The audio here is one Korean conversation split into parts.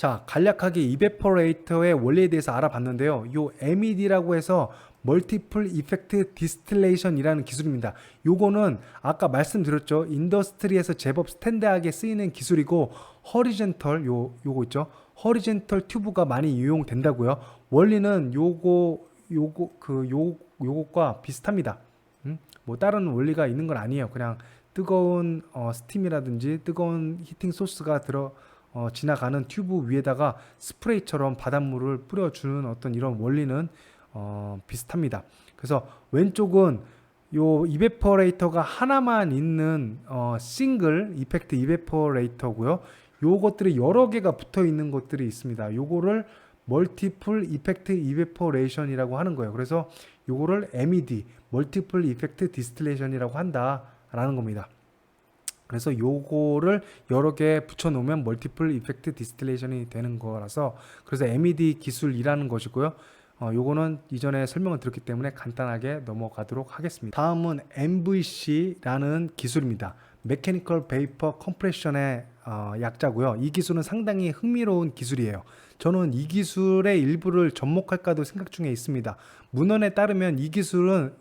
자, 간략하게 이베포레이터의 원리에 대해서 알아봤는데요. 요 MED라고 해서 멀티플 이펙트 디스틸레이션이라는 기술입니다. 요거는 아까 말씀드렸죠. 인더스트리에서 제법 스탠다드하게 쓰이는 기술이고 허리젠털 요거 있죠. 허리젠털 튜브가 많이 이용된다고요. 원리는 요것과 비슷합니다. 뭐 다른 원리가 있는 건 아니에요. 그냥 뜨거운 스팀이라든지 뜨거운 히팅 소스가 지나가는 튜브 위에다가 스프레이처럼 바닷물을 뿌려주는 어떤 이런 원리는 비슷합니다. 그래서 왼쪽은 요 이베퍼레이터가 하나만 있는 싱글 이펙트 이베퍼레이터고요. 요것들이 여러 개가 붙어 있는 것들이 있습니다. 요거를 멀티플 이펙트 이베퍼레이션이라고 하는 거예요. 그래서 요거를 MED 멀티플 이펙트 디스틸레이션이라고 한다라는 겁니다. 그래서 요거를 여러 개 붙여 놓으면 멀티플 이펙트 디스틸레이션이 되는 거라서 그래서 MED 기술이라는 것이고요. 요거는 이전에 설명을 드렸기 때문에 간단하게 넘어가도록 하겠습니다. 다음은 MVC라는 기술입니다. 메커니컬 베이퍼 컴프레션의 약자고요. 이 기술은 상당히 흥미로운 기술이에요. 저는 이 기술의 일부를 접목할까도 생각 중에 있습니다. 문헌에 따르면 이 기술은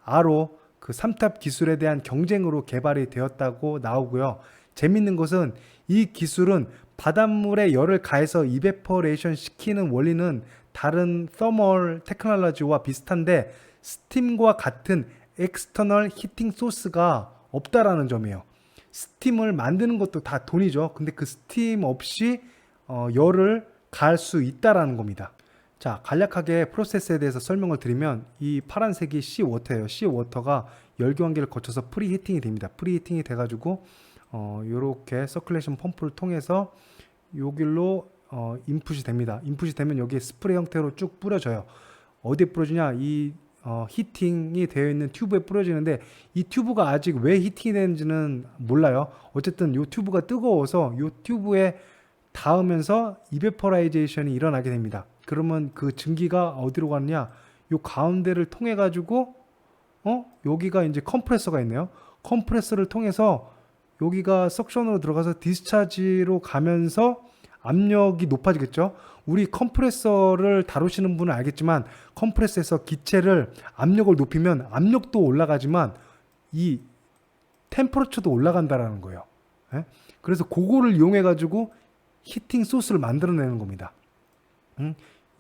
RO 그 3탑 기술에 대한 경쟁으로 개발이 되었다고 나오고요. 재밌는 것은 이 기술은 바닷물에 열을 가해서 이베퍼레이션 시키는 원리는 다른 서멀 테크놀로지와 비슷한데 스팀과 같은 엑스터널 히팅 소스가 없다라는 점이에요. 스팀을 만드는 것도 다 돈이죠. 근데 그 스팀 없이 열을 가할 수 있다라는 겁니다. 자, 간략하게 프로세스에 대해서 설명을 드리면 이 파란색이 시워터예요. 시워터가 열교환기를 거쳐서 프리히팅이 됩니다. 프리히팅이 돼가지고 요렇게 서큘레이션 펌프를 통해서 요 길로 인풋이 됩니다. 인풋이 되면 여기에 스프레이 형태로 쭉 뿌려져요. 어디에 뿌려지냐? 이 히팅이 되어 있는 튜브에 뿌려지는데 이 튜브가 아직 왜 히팅이 되는지는 몰라요. 어쨌든 이 튜브가 뜨거워서 이 튜브에 닿으면서 이베퍼라이제이션이 일어나게 됩니다. 그러면 그 증기가 어디로 가느냐? 요 가운데를 통해 가지고 여기가 이제 컴프레서가 있네요. 컴프레서를 통해서 여기가 석션으로 들어가서 디스차지로 가면서 압력이 높아지겠죠. 우리 컴프레서를 다루시는 분은 알겠지만 컴프레서에서 기체를 압력을 높이면 압력도 올라가지만 이 템퍼러처도 올라간다라는 거예요. 예? 그래서 그거를 이용해 가지고 히팅 소스를 만들어내는 겁니다.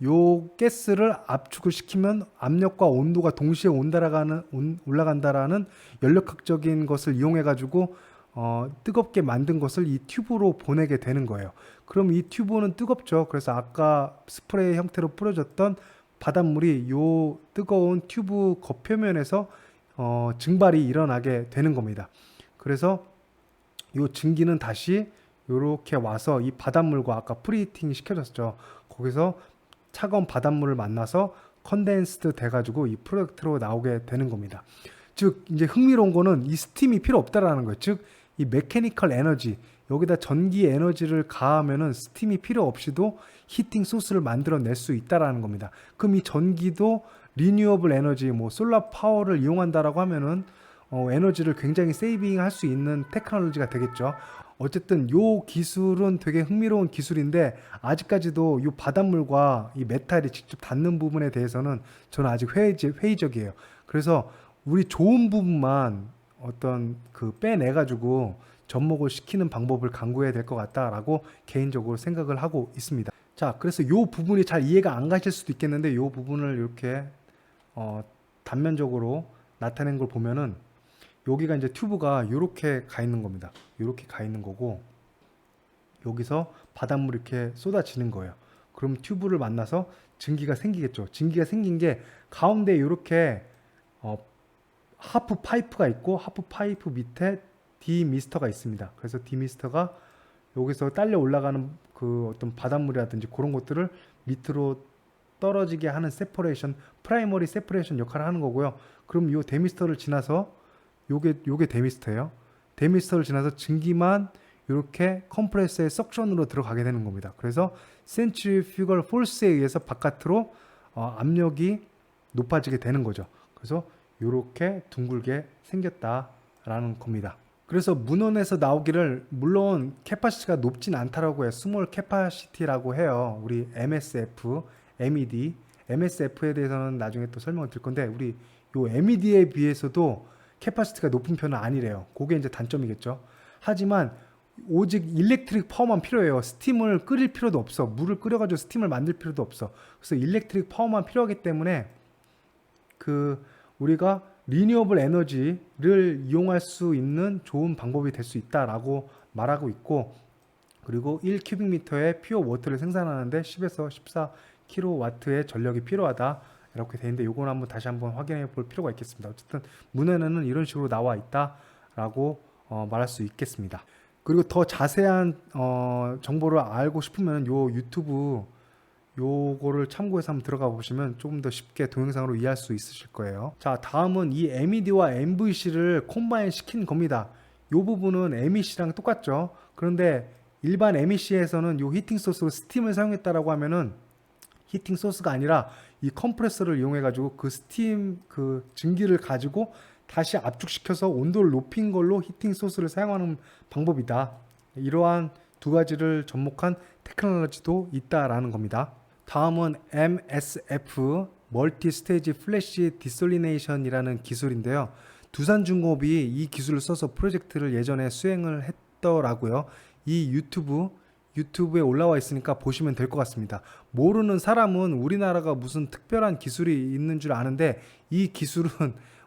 요 가스를 압축을 시키면 압력과 온도가 동시에 올라간다라는 연력학적인 것을 이용해 가지고 뜨겁게 만든 것을 이 튜브로 보내게 되는 거예요. 그럼 이 튜브는 뜨겁죠. 그래서 아까 스프레이 형태로 뿌려졌던 바닷물이 요 뜨거운 튜브 겉표면에서 증발이 일어나게 되는 겁니다. 그래서 요 증기는 다시 요렇게 와서 이 바닷물과 아까 프리히팅 시켜졌죠. 거기서 차가운 바닷물을 만나서 컨덴스드 돼가지고 이 프로덕트로 나오게 되는 겁니다. 즉 이제 흥미로운 거는 이 스팀이 필요 없다라는 거예요. 즉 이 메커니컬 에너지 여기다 전기 에너지를 가하면은 스팀이 필요 없이도 히팅 소스를 만들어낼 수 있다라는 겁니다. 그럼 이 전기도 리뉴어블 에너지 뭐 솔라 파워를 이용한다라고 하면은 에너지를 굉장히 세이빙할 수 있는 테크놀로지가 되겠죠. 어쨌든 요 기술은 되게 흥미로운 기술인데 아직까지도 요 바닷물과 이 메탈이 직접 닿는 부분에 대해서는 저는 아직 회의적이에요. 그래서 우리 좋은 부분만 어떤 그 빼내가지고 접목을 시키는 방법을 강구해야 될 것 같다라고 개인적으로 생각을 하고 있습니다. 자, 그래서 요 부분이 잘 이해가 안 가실 수도 있겠는데 요 부분을 이렇게 단면적으로 나타낸 걸 보면은 여기가 이제 튜브가 이렇게 가 있는 겁니다. 이렇게 가 있는 거고 여기서 바닷물이 이렇게 쏟아지는 거예요. 그럼 튜브를 만나서 증기가 생기겠죠. 증기가 생긴 게 가운데 이렇게 하프 파이프가 있고 하프 파이프 밑에 디미스터가 있습니다. 그래서 디미스터가 여기서 딸려 올라가는 그 어떤 바닷물이라든지 그런 것들을 밑으로 떨어지게 하는 세퍼레이션, 프라이머리 세퍼레이션 역할을 하는 거고요. 그럼 이 데미스터를 지나서 요게 데미스터예요. 데미스터를 지나서 증기만 이렇게 컴프레서의 석션으로 들어가게 되는 겁니다. 그래서 센트리퓨걸 포스에 의해서 바깥으로 압력이 높아지게 되는 거죠. 그래서 이렇게 둥글게 생겼다라는 겁니다. 그래서 문헌에서 나오기를 물론 캐파시티가 높진 않다라고 해요. 스몰 캐파시티라고 해요. 우리 MSF, MED, MSF에 대해서는 나중에 또 설명을 드릴 건데 우리 요 MED에 비해서도 캐파시티가 높은 편은 아니래요. 그게 이제 단점이겠죠. 하지만 오직 일렉트릭 파워만 필요해요. 스팀을 끓일 필요도 없어. 물을 끓여가지고 스팀을 만들 필요도 없어. 그래서 일렉트릭 파워만 필요하기 때문에 우리가 리뉴어블 에너지를 이용할 수 있는 좋은 방법이 될 수 있다라고 말하고 있고, 그리고 1큐빅미터의 퓨어 워터를 생산하는데 10에서 14kW의 전력이 필요하다 이렇게 되어 있는데, 요건 한번 다시 한번 확인해 볼 필요가 있겠습니다. 어쨌든 문헌에는 이런 식으로 나와 있다라고 말할 수 있겠습니다. 그리고 더 자세한 정보를 알고 싶으면 요 유튜브 요거를 참고해서 한번 들어가 보시면 조금 더 쉽게 동영상으로 이해할 수 있으실 거예요. 자, 다음은 이 MED와 MVC를 콤바인 시킨 겁니다. 요 부분은 MEC랑 똑같죠. 그런데 일반 MEC에서는 요 히팅 소스로 스팀을 사용했다라고 하면은 히팅 소스가 아니라 이 컴프레서를 이용해 가지고 그 스팀 증기를 가지고 다시 압축시켜서 온도를 높인 걸로 히팅 소스를 사용하는 방법이다. 이러한 두 가지를 접목한 테크놀로지도 있다라는 겁니다. 다음은 MSF 멀티 스테이지 플래시 디솔리네이션이라는 기술인데요. 두산중공업이 이 기술을 써서 프로젝트를 예전에 수행을 했더라고요. 이 유튜브에 올라와 있으니까 보시면 될 것 같습니다. 모르는 사람은 우리나라가 무슨 특별한 기술이 있는 줄 아는데 이 기술은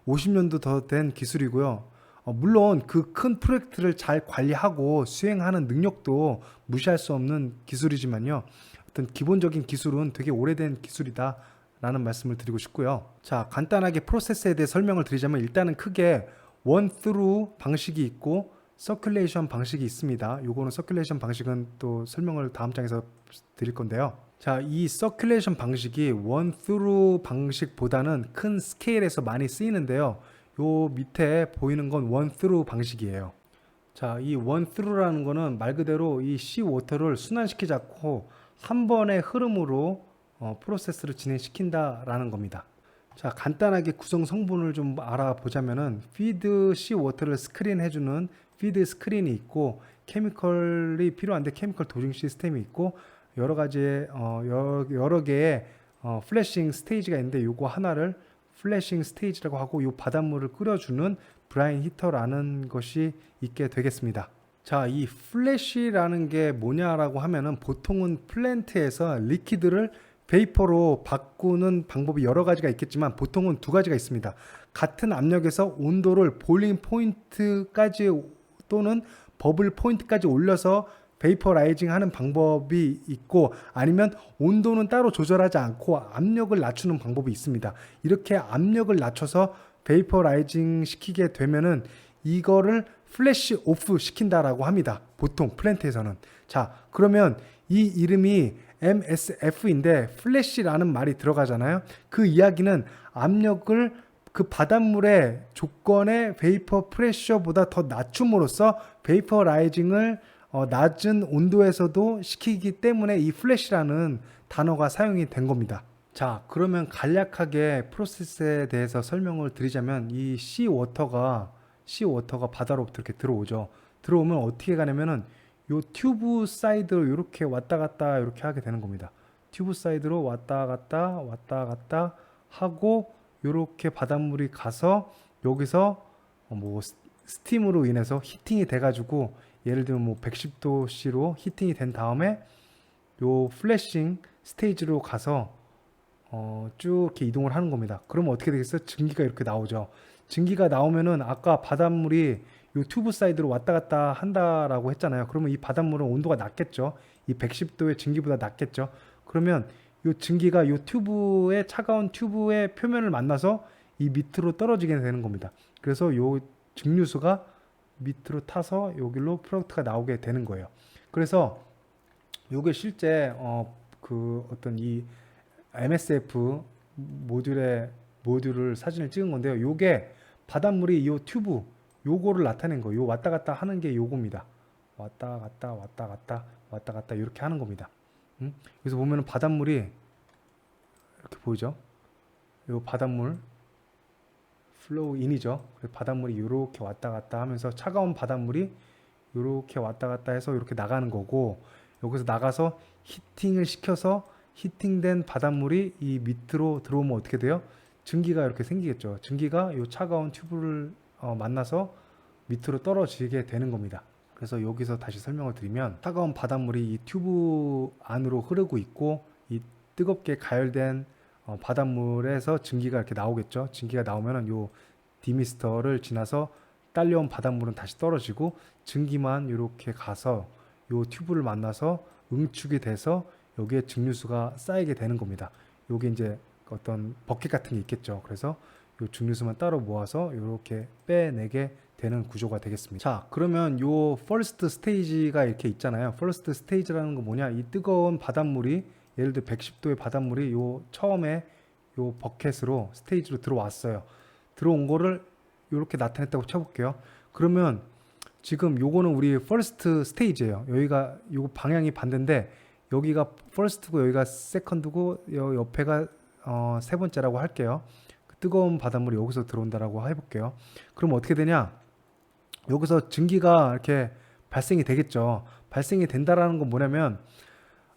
50년도 더 된 기술이고요. 물론 그 큰 프로젝트를 잘 관리하고 수행하는 능력도 무시할 수 없는 기술이지만요. 어떤 기본적인 기술은 되게 오래된 기술이다 라는 말씀을 드리고 싶고요. 자, 간단하게 프로세스에 대해 설명을 드리자면 일단은 크게 원 through 방식이 있고 서큘레이션 방식이 있습니다. 요거는 서큘레이션 방식은 또 설명을 다음 장에서 드릴 건데요. 자, 이 서큘레이션 방식이 원 through 방식보다는 큰 스케일에서 많이 쓰이는데요. 요 밑에 보이는 건 원 through 방식이에요. 자, 이 원 through라는 거는 말 그대로 이 시워터를 순환시키지 않고 한 번의 흐름으로 프로세스를 진행시킨다라는 겁니다. 자, 간단하게 구성 성분을 좀 알아보자면은 피드 시워터를 스크린해주는 피드 스크린이 있고, 케미컬이 필요한데 케미컬 도징 시스템이 있고, 여러 가지의 여러 개의 플래싱 스테이지가 있는데 요거 하나를 플래싱 스테이지라고 하고, 요 바닷물을 끓여주는 브라인 히터라는 것이 있게 되겠습니다. 자, 이 플래시라는 게 뭐냐라고 하면은 보통은 플랜트에서 리퀴드를 베이퍼로 바꾸는 방법이 여러 가지가 있겠지만 보통은 두 가지가 있습니다. 같은 압력에서 온도를 보일링 포인트까지 또는 버블 포인트까지 올려서 베이퍼라이징 하는 방법이 있고, 아니면 온도는 따로 조절하지 않고 압력을 낮추는 방법이 있습니다. 이렇게 압력을 낮춰서 베이퍼라이징 시키게 되면은 이거를 플래시 오프 시킨다라고 합니다. 보통 플랜트에서는. 자, 그러면 이 이름이 MSF인데 플래시라는 말이 들어가잖아요. 그 이야기는 압력을 그 바닷물의 조건의 베이퍼 프레셔보다 더 낮춤으로써 베이퍼라이징을 낮은 온도에서도 시키기 때문에 이 플래시라는 단어가 사용이 된 겁니다. 자, 그러면 간략하게 프로세스에 대해서 설명을 드리자면 이 시워터가 바다로부터 이렇게 들어오죠. 들어오면 어떻게 가냐면은 요 튜브 사이드로 이렇게 왔다 갔다 이렇게 하게 되는 겁니다. 튜브 사이드로 왔다 갔다 하고 이렇게 바닷물이 가서 여기서 뭐 스팀으로 인해서 히팅이 돼가지고, 예를 들면 뭐 110도C로 히팅이 된 다음에 요 플래싱 스테이지로 가서 쭉 이렇게 이동을 하는 겁니다. 그러면 어떻게 되겠어요? 증기가 이렇게 나오죠. 증기가 나오면은 아까 바닷물이 요 튜브 사이드로 왔다 갔다 한다라고 했잖아요. 그러면 이 바닷물은 온도가 낮겠죠. 이 110도의 증기보다 낮겠죠. 그러면 요 증기가 요 튜브의 차가운 튜브의 표면을 만나서 이 밑으로 떨어지게 되는 겁니다. 그래서 요 증류수가 밑으로 타서 여기로 프로덕트가 나오게 되는 거예요. 그래서 요게 실제 어떤 이 MSF 모듈을 사진을 찍은 건데요. 요게 바닷물이 요 튜브 요거를 나타낸 거예요. 요 왔다 갔다 하는 게 요겁니다. 왔다 갔다 이렇게 하는 겁니다. 그래서 보면은 바닷물이 이렇게 보이죠? 요 바닷물 flow in이죠. 바닷물이 이렇게 왔다 갔다 하면서 차가운 바닷물이 이렇게 왔다 갔다 해서 이렇게 나가는 거고, 여기서 나가서 히팅을 시켜서 히팅된 바닷물이 이 밑으로 들어오면 어떻게 돼요? 증기가 이렇게 생기겠죠. 증기가 이 차가운 튜브를 만나서 밑으로 떨어지게 되는 겁니다. 그래서 여기서 다시 설명을 드리면, 차가운 바닷물이 이 튜브 안으로 흐르고 있고, 이 뜨겁게 가열된 바닷물에서 증기가 이렇게 나오겠죠. 증기가 나오면은 요 디미스터를 지나서 딸려온 바닷물은 다시 떨어지고, 증기만 이렇게 가서 요 튜브를 만나서 응축이 돼서 여기에 증류수가 쌓이게 되는 겁니다. 요게 이제 어떤 버킷 같은 게 있겠죠. 그래서 요 증류수만 따로 모아서 이렇게 빼내게 되는 구조가 되겠습니다. 자, 그러면 요 퍼스트 스테이지가 이렇게 있잖아요. 퍼스트 스테이지라는 건 뭐냐? 이 뜨거운 바닷물이, 예를 들어 110도의 바닷물이 요 처음에 요 버켓으로 스테이지로 들어왔어요. 들어온 거를 이렇게 나타냈다고 쳐볼게요. 그러면 지금 요거는 우리 퍼스트 스테이지예요. 여기가 요 방향이 반대인데, 여기가 퍼스트고 여기가 세컨드고 옆에가 세 번째라고 할게요. 뜨거운 바닷물이 여기서 들어온다라고 해볼게요. 그럼 어떻게 되냐? 여기서 증기가 이렇게 발생이 되겠죠. 발생이 된다라는 건 뭐냐면,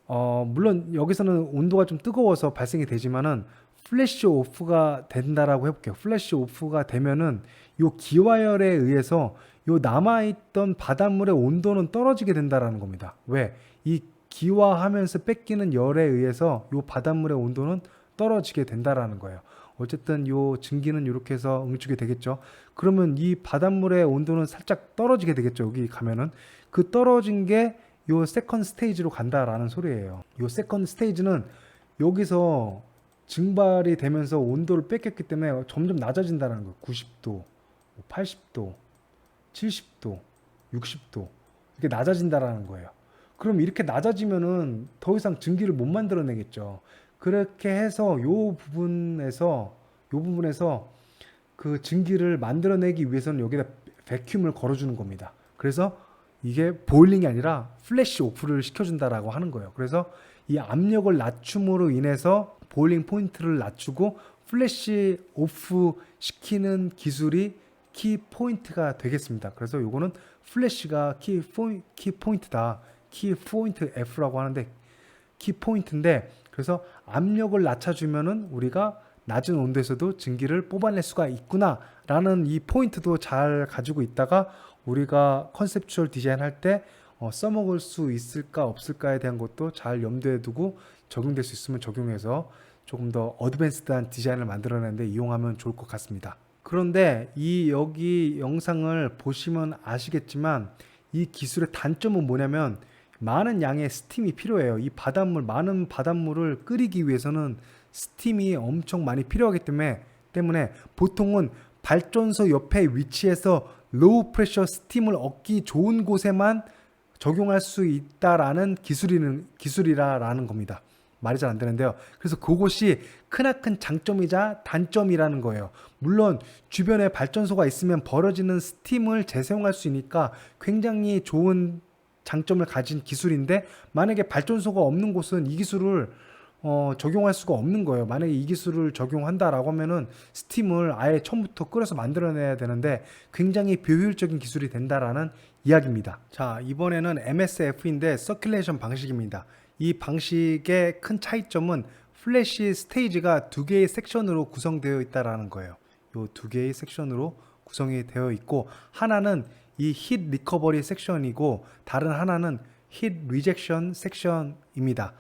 물론 여기서는 온도가 좀 뜨거워서 발생이 되지만은 플래시 오프가 된다라고 해볼게요. 플래시 오프가 되면은 요 기화열에 의해서 요 남아있던 바닷물의 온도는 떨어지게 된다라는 겁니다. 왜? 이 기화하면서 뺏기는 열에 의해서 요 바닷물의 온도는 떨어지게 된다라는 거예요. 어쨌든 요 증기는 이렇게 해서 응축이 되겠죠. 그러면 이 바닷물의 온도는 살짝 떨어지게 되겠죠. 여기 가면은 그 떨어진 게 요 세컨드 스테이지로 간다라는 소리예요. 요 세컨드 스테이지는 여기서 증발이 되면서 온도를 뺏겼기 때문에 점점 낮아진다는 거예요. 90도, 80도, 70도, 60도 이렇게 낮아진다라는 거예요. 그럼 이렇게 낮아지면은 더 이상 증기를 못 만들어내겠죠. 그렇게 해서 요 부분에서 그 증기를 만들어내기 위해서는 여기다 배큐음을 걸어주는 겁니다. 그래서 이게 보일링이 아니라 플래시 오프를 시켜준다라고 하는 거예요. 그래서 이 압력을 낮춤으로 인해서 보일링 포인트를 낮추고 플래시 오프 시키는 기술이 키 포인트가 되겠습니다. 그래서 요거는 플래시가 키 포인트다. 키 포인트 F라고 하는데 키 포인트인데, 그래서 압력을 낮춰주면은 우리가 낮은 온도에서도 증기를 뽑아낼 수가 있구나 라는 이 포인트도 잘 가지고 있다가 우리가 컨셉추얼 디자인 할 때 써먹을 수 있을까 없을까에 대한 것도 잘 염두에 두고 적용될 수 있으면 적용해서 조금 더 어드밴스드한 디자인을 만들어내는데 이용하면 좋을 것 같습니다. 그런데 이 여기 영상을 보시면 아시겠지만 이 기술의 단점은 뭐냐면 많은 양의 스팀이 필요해요. 이 많은 바닷물을 끓이기 위해서는 스팀이 엄청 많이 필요하기 때문에 보통은 발전소 옆에 위치해서 로우 프레셔 스팀을 얻기 좋은 곳에만 적용할 수 있다라는 기술이라는 겁니다. 말이 잘 안 되는데요. 그래서 그곳이 크나큰 장점이자 단점이라는 거예요. 물론 주변에 발전소가 있으면 벌어지는 스팀을 재사용할 수 있으니까 굉장히 좋은 장점을 가진 기술인데, 만약에 발전소가 없는 곳은 이 기술을 적용할 수가 없는 거예요. 만약에 이 기술을 적용한다라고 하면은 스팀을 아예 처음부터 끓여서 만들어내야 되는데 굉장히 비효율적인 기술이 된다라는 이야기입니다. 자, 이번에는 MSF인데 서큘레이션 방식입니다. 이 방식의 큰 차이점은 플래시 스테이지가 두 개의 섹션으로 구성되어 있다라는 거예요. 이 두 개의 섹션으로 구성이 되어 있고, 하나는 이 힛 리커버리 섹션이고 다른 하나는 힛 리젝션 섹션입니다.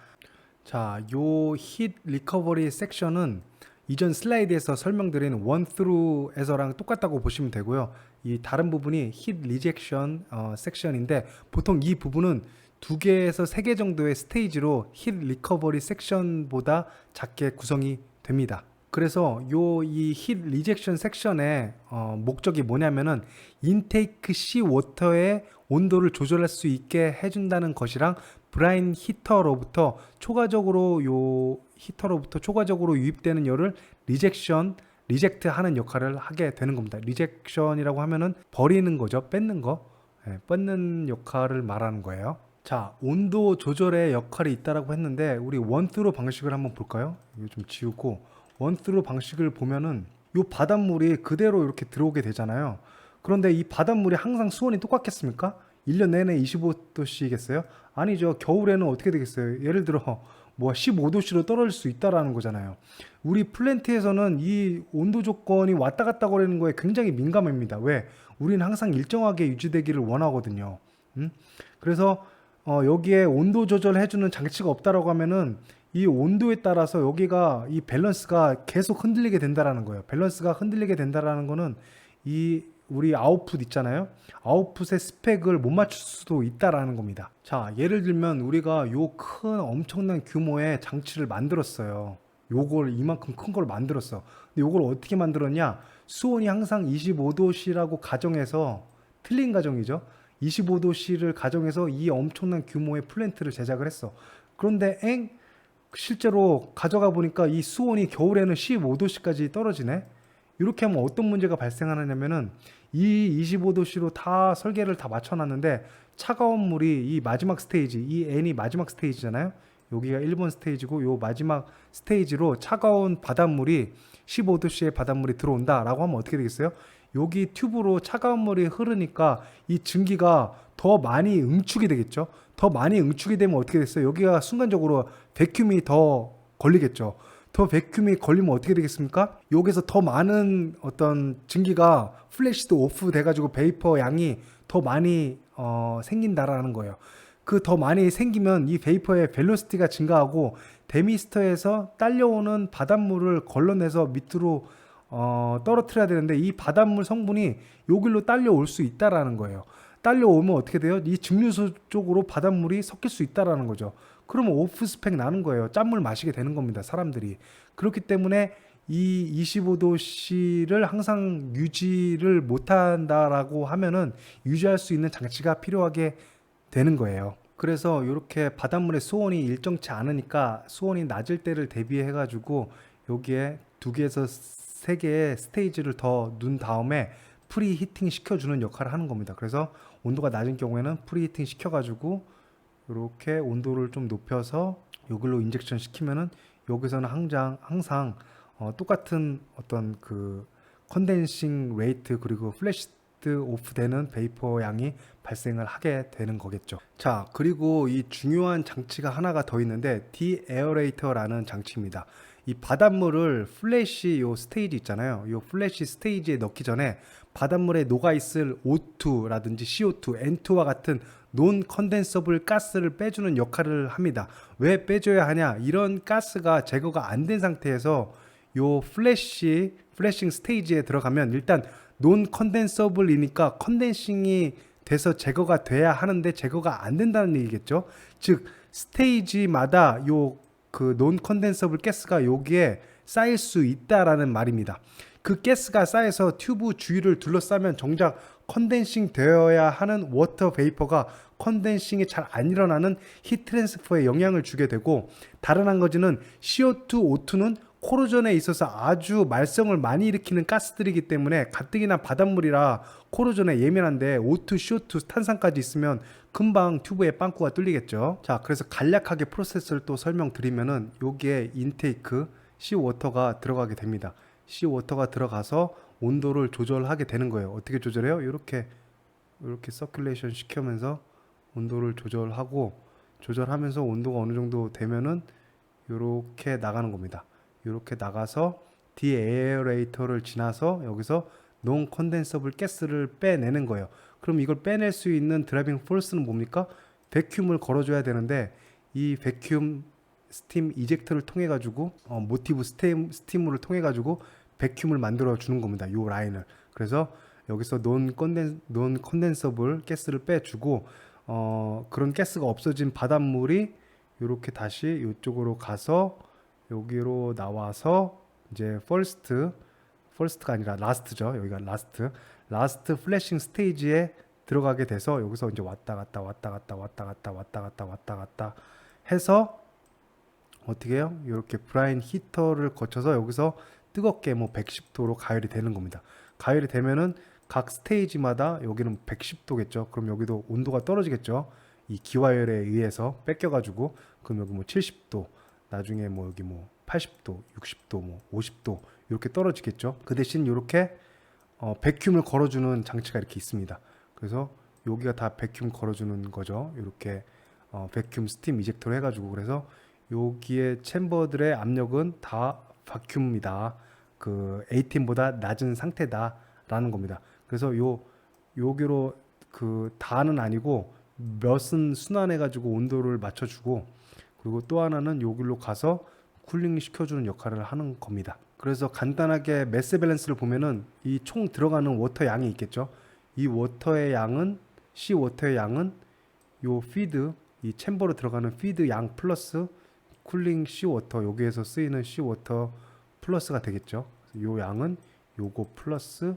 자, 요 힛 리커버리 섹션은 이전 슬라이드에서 설명드린 원스루에서랑 똑같다고 보시면 되고요. 이 다른 부분이 힛 리젝션 섹션인데, 보통 이 부분은 2개에서 3개 정도의 스테이지로 힛 리커버리 섹션보다 작게 구성이 됩니다. 그래서 이 힛 리젝션 섹션의 목적이 뭐냐면은 인테이크 시 워터의 온도를 조절할 수 있게 해준다는 것이랑 브라인 히터로부터 초과적으로 유입되는 열을 리젝트 하는 역할을 하게 되는 겁니다. 리젝션이라고 하면은 버리는 거죠. 뺏는 역할을 말하는 거예요. 자, 온도 조절의 역할이 있다라고 했는데 우리 원스루 방식을 한번 볼까요? 이거 좀 지우고 원스루 방식을 보면은 요 바닷물이 그대로 이렇게 들어오게 되잖아요. 그런데 이 바닷물이 항상 수온이 똑같겠습니까? 1년 내내 25도씨겠어요? 아니죠. 겨울에는 어떻게 되겠어요? 예를 들어 뭐 15도씨로 떨어질 수 있다라는 거잖아요. 우리 플랜트에서는 이 온도 조건이 왔다 갔다 거리는 거에 굉장히 민감합니다. 왜? 우리는 항상 일정하게 유지되기를 원하거든요. 그래서 여기에 온도 조절해주는 장치가 없다라고 하면은 이 온도에 따라서 여기가 이 밸런스가 계속 흔들리게 된다라는 거예요. 밸런스가 흔들리게 된다라는 거는 이 우리 아웃풋 있잖아요. 아웃풋의 스펙을 못 맞출 수도 있다라는 겁니다. 자, 예를 들면 우리가 요 큰 엄청난 규모의 장치를 만들었어요. 요걸 이만큼 큰 걸 만들었어. 근데 요걸 어떻게 만들었냐? 수온이 항상 25도씨라고 가정해서 틀린 가정이죠. 25도씨를 가정해서 이 엄청난 규모의 플랜트를 제작을 했어. 그런데 실제로 가져가 보니까 이 수온이 겨울에는 15도씨까지 떨어지네. 이렇게 하면 어떤 문제가 발생하느냐면은 이 25도씨로 다 설계를 다 맞춰놨는데 차가운 물이 이 마지막 스테이지, 이 N이 마지막 스테이지잖아요. 여기가 1번 스테이지고 요 마지막 스테이지로 차가운 바닷물이 15도씨의 바닷물이 들어온다라고 하면 어떻게 되겠어요? 여기 튜브로 차가운 물이 흐르니까 이 증기가 더 많이 응축이 되겠죠. 더 많이 응축이 되면 어떻게 됐어요? 여기가 순간적으로 베큐움이 더 걸리겠죠. 더 베큐움이 걸리면 어떻게 되겠습니까? 여기서 더 많은 어떤 증기가 플래시도 오프 돼가지고 베이퍼 양이 더 많이 생긴다라는 거예요. 그 더 많이 생기면 이 베이퍼의 벨로시티가 증가하고 데미스터에서 딸려오는 바닷물을 걸러내서 밑으로 떨어뜨려야 되는데 이 바닷물 성분이 여기로 딸려올 수 있다라는 거예요. 딸려오면 어떻게 돼요? 이 증류소 쪽으로 바닷물이 섞일 수 있다라는 거죠. 그러면 오프 스펙 나는 거예요. 짠물 마시게 되는 겁니다. 사람들이. 그렇기 때문에 이 25도씨를 항상 유지를 못한다라고 하면은 유지할 수 있는 장치가 필요하게 되는 거예요. 그래서 이렇게 바닷물의 수온이 일정치 않으니까 수온이 낮을 때를 대비해 가지고 여기에 2개에서 3개의 스테이지를 더 눈 다음에 프리히팅 시켜주는 역할을 하는 겁니다. 그래서 온도가 낮은 경우에는 프리히팅 시켜가지고 이렇게 온도를 좀 높여서 여기로 인젝션 시키면은 여기서는 항상 똑같은 어떤 그 컨덴싱 레이트 그리고 플래시드 오프 되는 베이퍼 양이 발생을 하게 되는 거겠죠. 자, 그리고 이 중요한 장치가 하나가 더 있는데 디에어레이터라는 장치입니다. 이 바닷물을 플래시 요 스테이지 있잖아요. 요 플래시 스테이지에 넣기 전에 바닷물에 녹아있을 O2라든지 CO2, N2와 같은 논 컨덴서블 가스를 빼주는 역할을 합니다. 왜 빼줘야 하냐? 이런 가스가 제거가 안 된 상태에서 요 플래싱 스테이지에 들어가면 일단 논 컨덴서블이니까 컨덴싱이 돼서 제거가 돼야 하는데 제거가 안 된다는 얘기겠죠. 즉 스테이지마다 요 그 논 컨덴서블 가스가 여기에 쌓일 수 있다라는 말입니다. 그 가스가 쌓여서 튜브 주위를 둘러싸면 정작 컨덴싱 되어야 하는 워터 베이퍼가 컨덴싱이 잘 안 일어나는 히트 트랜스퍼에 영향을 주게 되고, 다른 한 가지는 CO2, O2는 코로전에 있어서 아주 말썽을 많이 일으키는 가스들이기 때문에 가뜩이나 바닷물이라 코로전에 예민한데 O2, CO2, 탄산까지 있으면 금방 튜브에 빵꾸가 뚫리겠죠. 자, 그래서 간략하게 프로세스를 또 설명드리면은 여기에 인테이크 시워터가 들어가게 됩니다. 시워터가 들어가서 온도를 조절하게 되는 거예요. 어떻게 조절해요? 이렇게 서큘레이션 시키면서 온도를 조절하면서 온도가 어느 정도 되면은 이렇게 나가는 겁니다. 이렇게 나가서 디에어레이터를 지나서 여기서 논 컨덴서블 가스를 빼내는 거예요. 그럼 이걸 빼낼 수 있는 드라이빙 포스는 뭡니까? 베큐움을 걸어줘야 되는데 이 베큐움 스팀 이젝터를 통해 가지고 모티브 스팀을 통해 가지고 베큐움을 만들어 주는 겁니다. 요 라인을. 그래서 여기서 논 컨덴서블 가스를 빼주고 그런 가스가 없어진 바닷물이 이렇게 다시 이쪽으로 가서 여기로 나와서 이제 퍼스트가 아니라 라스트죠. 여기가 라스트 플래싱 스테이지에 들어가게 돼서 여기서 이제 왔다 갔다 해서 어떻게 해요? 이렇게 브라인 히터를 거쳐서 여기서 뜨겁게 110도로 가열이 되는 겁니다. 가열이 되면은 각 스테이지마다 여기는 110도겠죠. 그럼 여기도 온도가 떨어지겠죠. 이 기화열에 의해서 뺏겨가지고 그럼 여기 70도, 나중에 뭐 여기 뭐 80도, 60도, 뭐 50도 이렇게 떨어지겠죠. 그 대신 이렇게 백큐음을 걸어주는 장치가 이렇게 있습니다. 그래서 여기가 다 백큐음 걸어주는 거죠. 이렇게 백큐음 스팀 이젝터로 해가지고, 그래서 여기에 챔버들의 압력은 다 바큐음이다. 그 A10보다 낮은 상태다라는 겁니다. 그래서 여기로 그 다는 아니고 몇은 순환해가지고 온도를 맞춰주고, 그리고 또 하나는 여기로 가서 쿨링 시켜주는 역할을 하는 겁니다. 그래서 간단하게 매스 밸런스를 보면은 이 총 들어가는 워터 양이 있겠죠. 이 워터의 양은 시 워터의 양은 요 피드, 이 챔버로 들어가는 피드 양 플러스 쿨링 시 워터, 여기에서 쓰이는 시 워터 플러스가 되겠죠. 요 양은 요거 플러스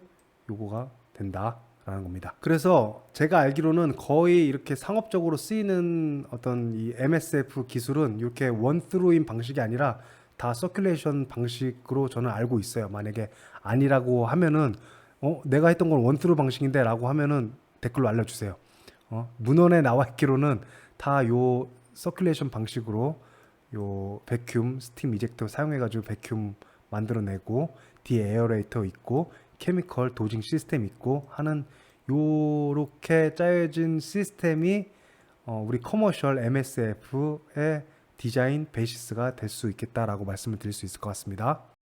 요거가 된다라는 겁니다. 그래서 제가 알기로는 거의 이렇게 상업적으로 쓰이는 어떤 이 MSF 기술은 이렇게 원스루인 방식이 아니라 다 서큘레이션 방식으로 저는 알고 있어요. 만약에 아니라고 하면은 내가 했던 건 원스루 방식인데 라고 하면은 댓글로 알려주세요. 문헌에 나와 있기로는 다 요 서큘레이션 방식으로 요 베큐um 스팀 이젝터 사용해가지고 베큐um 만들어내고, 뒤에 에어레이터 있고 케미컬 도징 시스템 있고 하는 요렇게 짜여진 시스템이 우리 커머셜 MSF의 디자인 베이시스가 될 수 있겠다라고 말씀을 드릴 수 있을 것 같습니다.